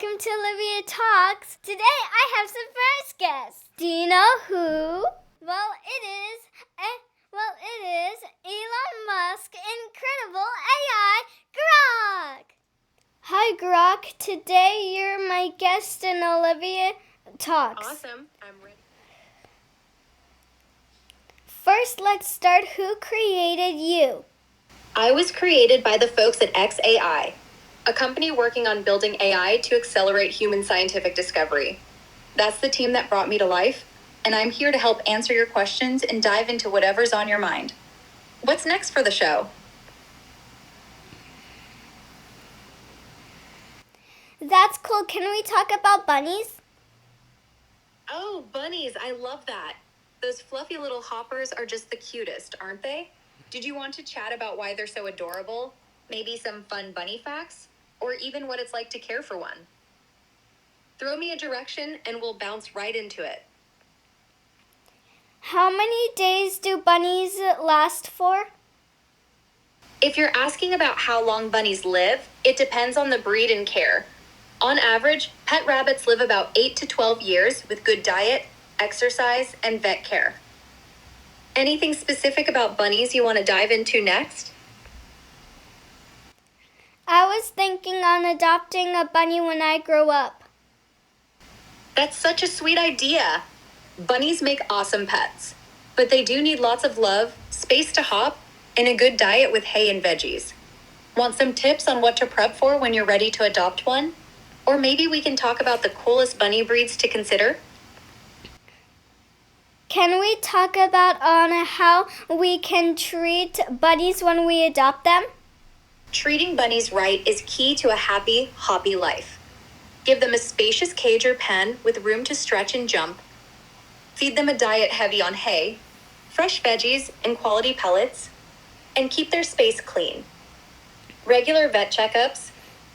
welcome to Olivia Talks. Today I have some first guests. Do you know who? Well, it is Elon Musk's incredible AI, Grok. Hi, Grok. Today you're my guest in Olivia Talks. Awesome. I'm ready. First, let's start. Who created you? I was created by the folks at Grok AI, a company working on building AI to accelerate human scientific discovery. That's the team that brought me to life, and I'm here to help answer your questions and dive into whatever's on your mind. What's next for the show? That's cool. Can we talk about bunnies? Oh, bunnies. I love that. Those fluffy little hoppers are just the cutest, aren't they? Did you want to chat about why they're so adorable? Maybe some fun bunny facts? Or even what it's like to care for one? Throw me a direction and we'll bounce right into it. How many days do bunnies last for? If you're asking about how long bunnies live, it depends on the breed and care. On average, pet rabbits live about 8 to 12 years with good diet, exercise, and vet care. Anything specific about bunnies you want to dive into next? I was thinking on adopting a bunny when I grow up. That's such a sweet idea. Bunnies make awesome pets, but they do need lots of love, space to hop, and a good diet with hay and veggies. Want some tips on what to prep for when you're ready to adopt one? Or maybe we can talk about the coolest bunny breeds to consider? Can we talk about on how we can treat bunnies when we adopt them? Treating bunnies right is key to a happy, hoppy life. Give them a spacious cage or pen with room to stretch and jump. Feed them a diet heavy on hay, fresh veggies, and quality pellets, and keep their space clean. Regular vet checkups,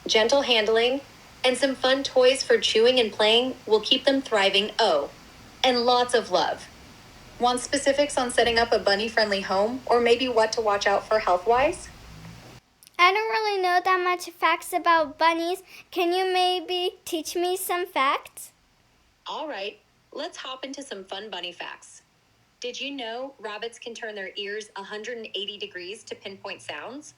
gentle handling, and some fun toys for chewing and playing will keep them thriving. Oh, and lots of love. Want specifics on setting up a bunny-friendly home, or maybe what to watch out for health-wise? I don't really know that much facts about bunnies. Can you maybe teach me some facts? All right, let's hop into some fun bunny facts. Did you know rabbits can turn their ears 180 degrees to pinpoint sounds?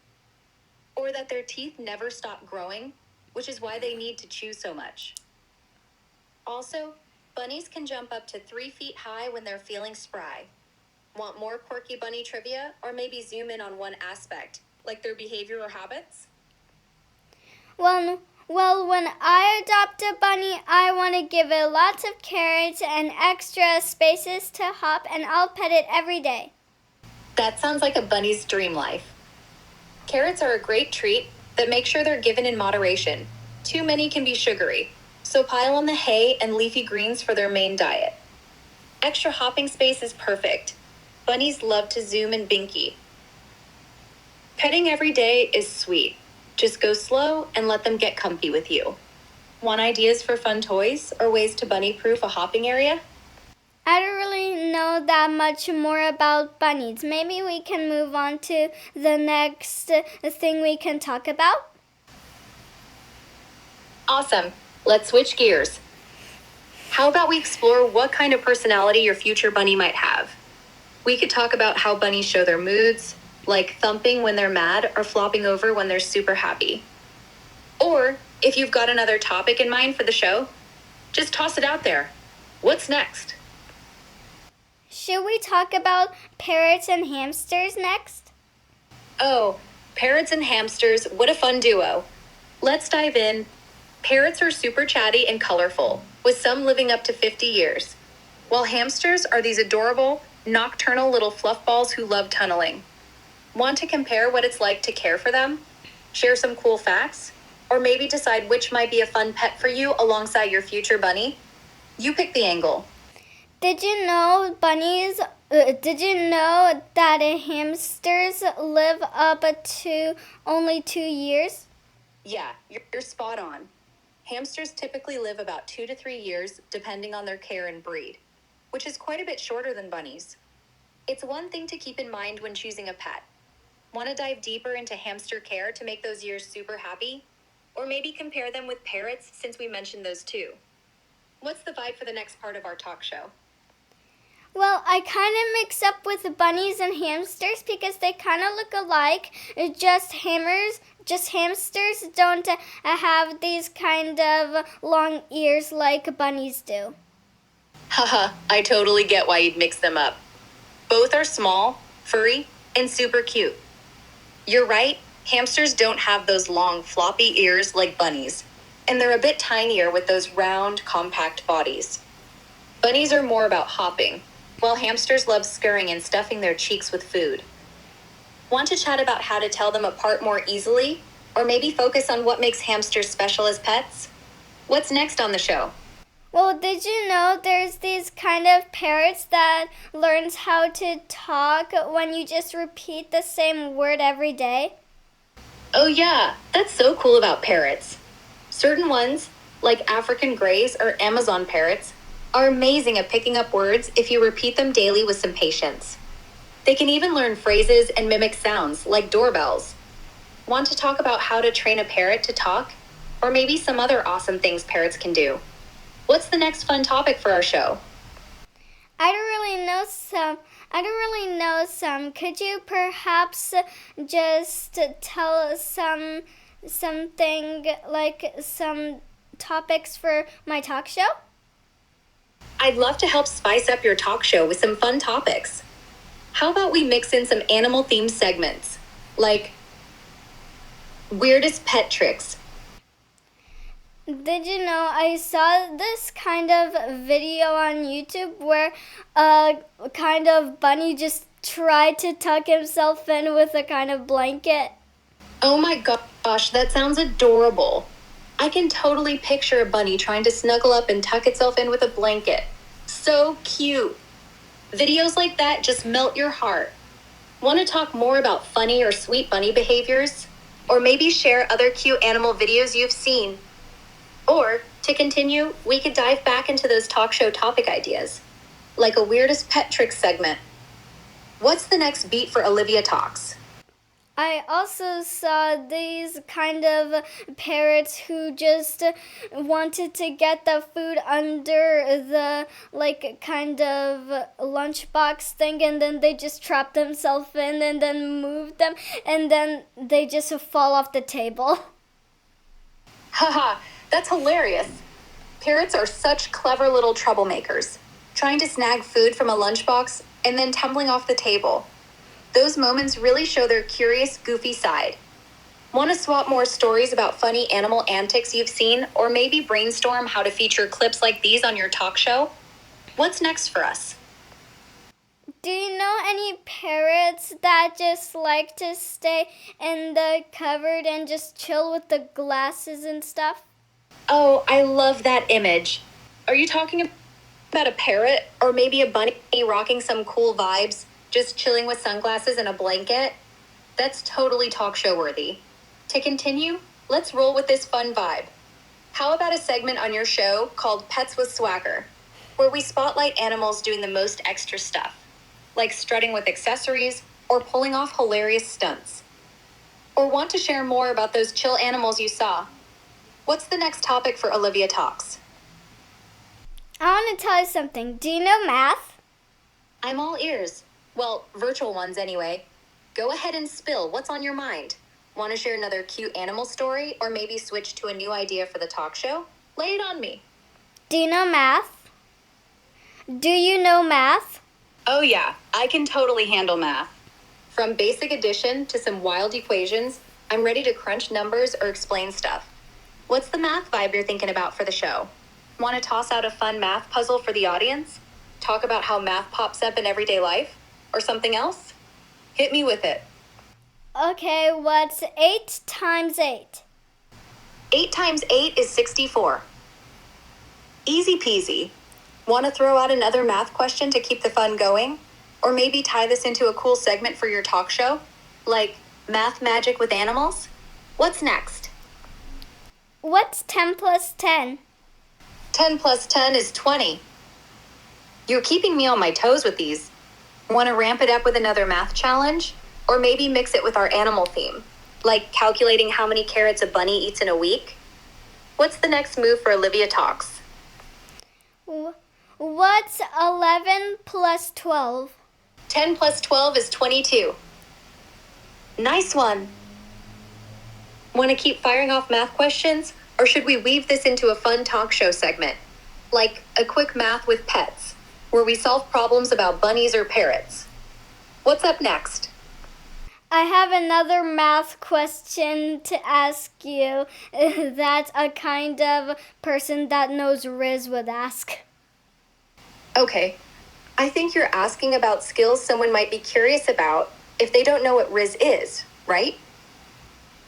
Or that their teeth never stop growing, which is why they need to chew so much. Also, bunnies can jump up to 3 feet high when they're feeling spry. Want more quirky bunny trivia, or maybe zoom in on one aspect, like their behavior or habits? Well, when I adopt a bunny, I want to give it lots of carrots and extra spaces to hop, and I'll pet it every day. That sounds like a bunny's dream life. Carrots are a great treat, but make sure they're given in moderation. Too many can be sugary, so pile on the hay and leafy greens for their main diet. Extra hopping space is perfect. Bunnies love to zoom and binky. Petting every day is sweet. Just go slow and let them get comfy with you. Want ideas for fun toys or ways to bunny-proof a hopping area? I don't really know that much more about bunnies. Maybe we can move on to the next thing we can talk about. Awesome. Let's switch gears. How about we explore what kind of personality your future bunny might have? We could talk about how bunnies show their moods, like thumping when they're mad or flopping over when they're super happy. Or, if you've got another topic in mind for the show, just toss it out there. What's next? Should we talk about parrots and hamsters next? Oh, parrots and hamsters, what a fun duo. Let's dive in. Parrots are super chatty and colorful, with some living up to 50 years, while hamsters are these adorable, nocturnal little fluff balls who love tunneling. Want to compare what it's like to care for them? Share some cool facts? Or maybe decide which might be a fun pet for you alongside your future bunny? You pick the angle. Did you know that hamsters live up to only 2 years? Yeah, you're spot on. Hamsters typically live about 2 to 3 years, depending on their care and breed, which is quite a bit shorter than bunnies. It's one thing to keep in mind when choosing a pet. Want to dive deeper into hamster care to make those years super happy? Or maybe compare them with parrots since we mentioned those too. What's the vibe for the next part of our talk show? Well, I kind of mix up with bunnies and hamsters because they kind of look alike. Just hamsters don't have these kind of long ears like bunnies do. Haha, I totally get why you'd mix them up. Both are small, furry, and super cute. You're right, hamsters don't have those long, floppy ears like bunnies, and they're a bit tinier with those round, compact bodies. Bunnies are more about hopping, while hamsters love scurrying and stuffing their cheeks with food. Want to chat about how to tell them apart more easily? Or maybe focus on what makes hamsters special as pets? What's next on the show? Well, did you know there's these kind of parrots that learns how to talk when you just repeat the same word every day? Oh yeah, that's so cool about parrots. Certain ones, like African greys or Amazon parrots, are amazing at picking up words if you repeat them daily with some patience. They can even learn phrases and mimic sounds, like doorbells. Want to talk about how to train a parrot to talk? Or maybe some other awesome things parrots can do? What's the next fun topic for our show? I don't really know some. Could you perhaps just tell us something like some topics for my talk show? I'd love to help spice up your talk show with some fun topics. How about we mix in some animal-themed segments, like weirdest pet tricks? Did you know I saw this kind of video on YouTube where a kind of bunny just tried to tuck himself in with a kind of blanket? Oh my gosh, that sounds adorable. I can totally picture a bunny trying to snuggle up and tuck itself in with a blanket. So cute. Videos like that just melt your heart. Want to talk more about funny or sweet bunny behaviors? Or maybe share other cute animal videos you've seen? Or, to continue, we could dive back into those talk show topic ideas, like a weirdest pet trick segment. What's the next beat for Olivia Talks? I also saw these kind of parrots who just wanted to get the food under the like kind of lunchbox thing, and then they just trapped themselves in and then moved them, and then they just fall off the table. Haha, that's hilarious. Parrots are such clever little troublemakers, trying to snag food from a lunchbox and then tumbling off the table. Those moments really show their curious, goofy side. Want to swap more stories about funny animal antics you've seen, or maybe brainstorm how to feature clips like these on your talk show? What's next for us? Do you know any parrots that just like to stay in the cupboard and just chill with the glasses and stuff? Oh, I love that image. Are you talking about a parrot, or maybe a bunny rocking some cool vibes, just chilling with sunglasses and a blanket? That's totally talk show worthy. To continue, let's roll with this fun vibe. How about a segment on your show called Pets with Swagger, where we spotlight animals doing the most extra stuff, like strutting with accessories or pulling off hilarious stunts? Or want to share more about those chill animals you saw? What's the next topic for Olivia Talks? I want to tell you something. Do you know math? I'm all ears. Well, virtual ones anyway. Go ahead and spill what's on your mind. Want to share another cute animal story, or maybe switch to a new idea for the talk show? Lay it on me. Do you know math? Do you know math? Oh yeah, I can totally handle math. From basic addition to some wild equations, I'm ready to crunch numbers or explain stuff. What's the math vibe you're thinking about for the show? Want to toss out a fun math puzzle for the audience? Talk about how math pops up in everyday life? Or something else? Hit me with it. Okay, what's 8 times 8? 8 times 8 is 64. Easy peasy. Want to throw out another math question to keep the fun going? Or maybe tie this into a cool segment for your talk show? Like math magic with animals? What's next? What's 10 plus 10? 10 plus 10 is 20. You're keeping me on my toes with these. Want to ramp it up with another math challenge? Or maybe mix it with our animal theme, Like calculating how many carrots a bunny eats in a week? What's the next move for Olivia Talks? What's 11 plus 12? 10 plus 12 is 22. Nice one. Want to keep firing off math questions? Or should we weave this into a fun talk show segment? Like a quick math with pets, where we solve problems about bunnies or parrots. What's up next? I have another math question to ask you that a kind of person that knows Riz would ask. Okay, I think you're asking about skills someone might be curious about if they don't know what Riz is, right?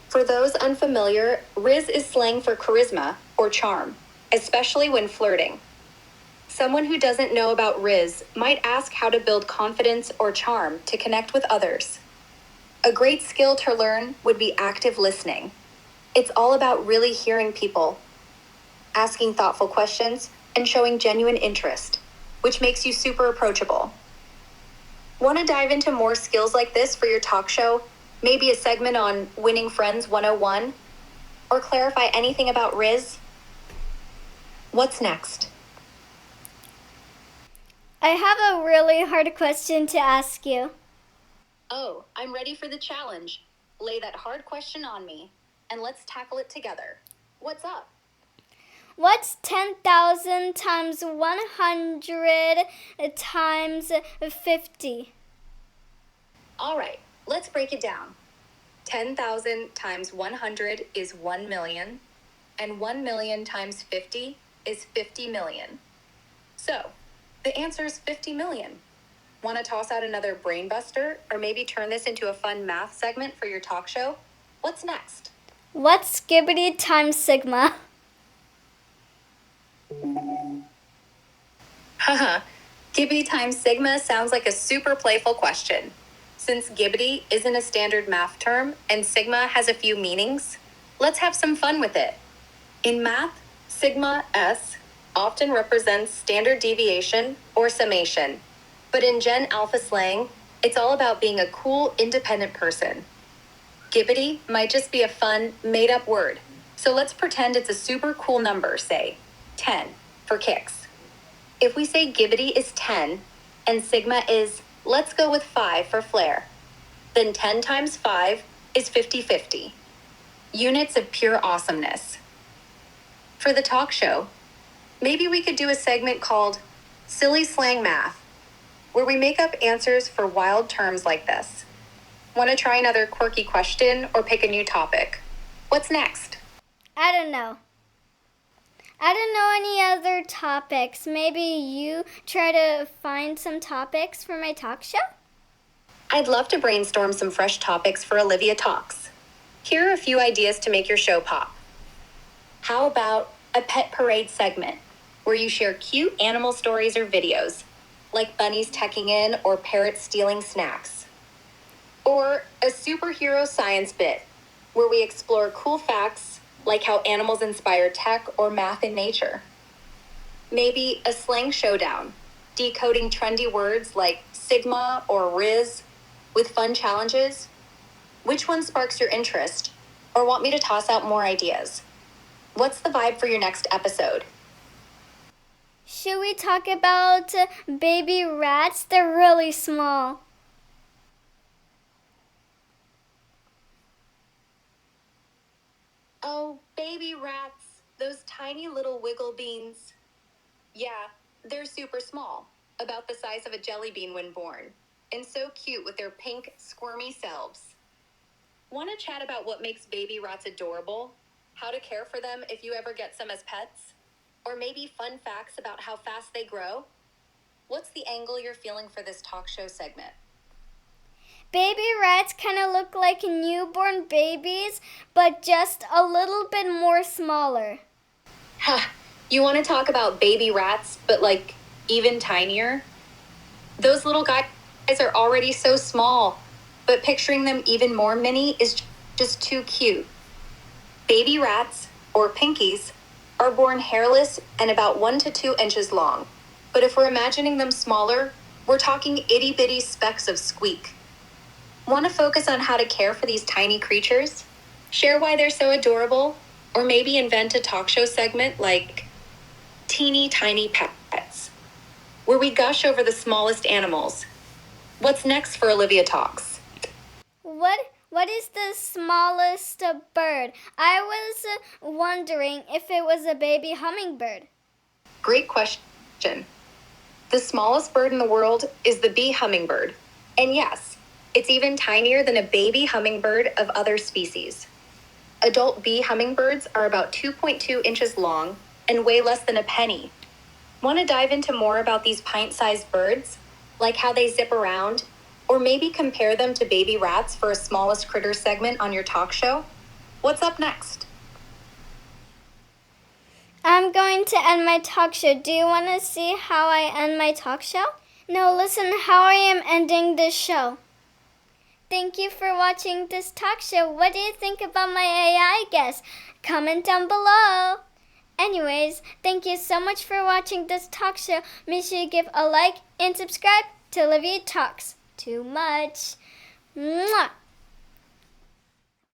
For those unfamiliar, Riz is slang for charisma or charm, especially when flirting. Someone who doesn't know about Riz might ask how to build confidence or charm to connect with others. A great skill to learn would be active listening. It's all about really hearing people, asking thoughtful questions, and showing genuine interest, which makes you super approachable. Want to dive into more skills like this for your talk show? Maybe a segment on Winning Friends 101? Or clarify anything about Riz? What's next? I have a really hard question to ask you. Oh, I'm ready for the challenge. Lay that hard question on me, and let's tackle it together. What's up? What's 10,000 times 100 times 50? All right, let's break it down. 10,000 times 100 is 1 million, and 1 million times 50 is 50 million. So, the answer is 50 million. Want to toss out another brain buster, or maybe turn this into a fun math segment for your talk show? What's next? What's skibbity times sigma? Haha, Gibbity times sigma sounds like a super playful question. Since Gibbity isn't a standard math term and sigma has a few meanings, let's have some fun with it. In math, sigma S often represents standard deviation or summation. But in Gen Alpha slang, it's all about being a cool, independent person. Gibbity might just be a fun, made-up word. So let's pretend it's a super cool number, say 10, for kicks. If we say Gibbity is 10, and sigma is, let's go with 5 for flair, then 10 times 5 is 50-50. Units of pure awesomeness. For the talk show, maybe we could do a segment called Silly Slang Math, where we make up answers for wild terms like this. Want to try another quirky question or pick a new topic? What's next? I don't know. I don't know any other topics. Maybe you try to find some topics for my talk show? I'd love to brainstorm some fresh topics for Olivia Talks. Here are a few ideas to make your show pop. How about a pet parade segment, where you share cute animal stories or videos, like bunnies teching in or parrots stealing snacks? Or a superhero science bit, where we explore cool facts like how animals inspire tech or math in nature. Maybe a slang showdown, decoding trendy words like sigma or riz with fun challenges. Which one sparks your interest? Or want me to toss out more ideas? What's the vibe for your next episode? Should we talk about baby rats? They're really small. Oh, baby rats, those tiny little wiggle beans. Yeah, they're super small, about the size of a jelly bean when born, and so cute with their pink, squirmy selves. Want to chat about what makes baby rats adorable? How to care for them if you ever get some as pets? Or maybe fun facts about how fast they grow? What's the angle you're feeling for this talk show segment? Baby rats kind of look like newborn babies, but just a little bit more smaller. Ha! You want to talk about baby rats, but like even tinier? Those little guys are already so small, but picturing them even more mini is just too cute. Baby rats, or pinkies, are born hairless and about 1 to 2 inches long. But if we're imagining them smaller, we're talking itty bitty specks of squeak. Want to focus on how to care for these tiny creatures? Share why they're so adorable, or maybe invent a talk show segment like Teeny Tiny Pets, where we gush over the smallest animals. What's next for Olivia Talks? What is the smallest bird? I was wondering if it was a baby hummingbird. Great question. The smallest bird in the world is the bee hummingbird. And yes, it's even tinier than a baby hummingbird of other species. Adult bee hummingbirds are about 2.2 inches long and weigh less than a penny. Want to dive into more about these pint-sized birds? Like how they zip around? Or maybe compare them to baby rats for a smallest critter segment on your talk show? What's up next? I'm going to end my talk show. Do you want to see how I end my talk show? No, listen how I am ending this show. Thank you for watching this talk show. What do you think about my AI guest? Comment down below. Anyways, thank you so much for watching this talk show. Make sure you give a like and subscribe to Olivia Talks. Too much. Mwah!